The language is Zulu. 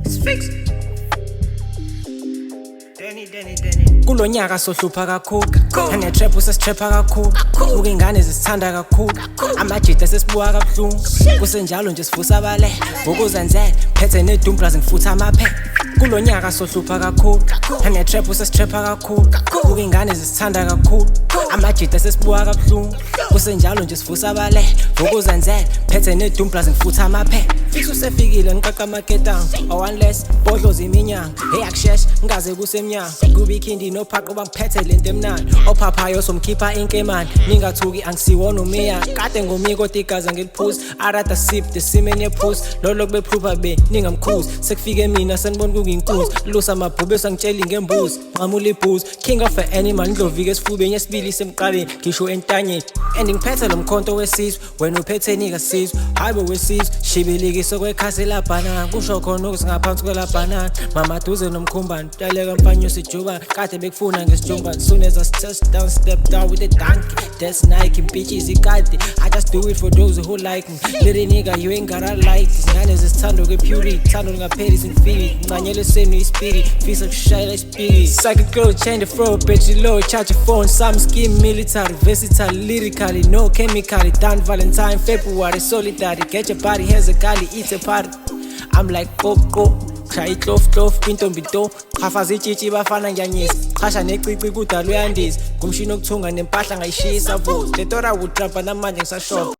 Sphinx. Kulo nyaka sohlupha kakhulu ane-trap usesitrapha kakhulu buka ingane zisithanda kakhulu amajita sesibuka kabuhlungu kusenjalo nje sivusa abale ngokuzenzela phethe nedumpla zingifutha amaphepha kulo nyaka sohlupha kakhulu ane-trap usesitrapha kakhulu buka ingane zisithanda kakhulu amajita sesibuka kabuhlungu kusenjalo nje sivusa abale ngokuzenzela phethe nedumpla zingifutha amaphepha fix usefikile ngiqaqa amaketanga one less bodloza iminyanga eyakushesha ngaze kusemnyanga kuba ikhindi nophaqo bangiphethe lento emnandi ophaphayo somkhipha inkemane ningathuki angisiwona umiya kade ngomiko tigaza ngeliphuzi arada sip the simeni yephuzi lolo kubephupha be ningamkhuzi sekufike mina senibona kuyinkunzi lusa amabhube sangitsheli ngembuzi nqamula ibhuzi king of an animal ndlovike esifubeni yesibili semqaleni ngisho entanyeni and ngiphethe lo mkhonto wesizwe wena uphetheni kasizwe hayibo wesizwe shibilikiso kwekhasi labhanana kusho khona ukuzingaphansi kwelabhanana mamaduze nomkhumbane taleka mfanyo sijuba kade bekufuna ngesijumbane soon as I step down with the donkey that's Nike bitches ikade I just do it for those who like me little nigga you ain't gotta like izingane zisithando kwe-purity thando lingapheli zingifili ngincanyele senu ispirit fisa kushayela ispiri psychic girl change the flow bitch low charge your phone some scheme military versatile lyrically no chemically done Valentine February solitary get your body has a gali eat a party I'm like go shaya itlof intombi nto chafaza itshitshi bafana ngiyanyisa chasha necici kudala uyandisa ngumshini okuthunga nempahla ngayishisa vuza letora wutrapa namanje ngisashopha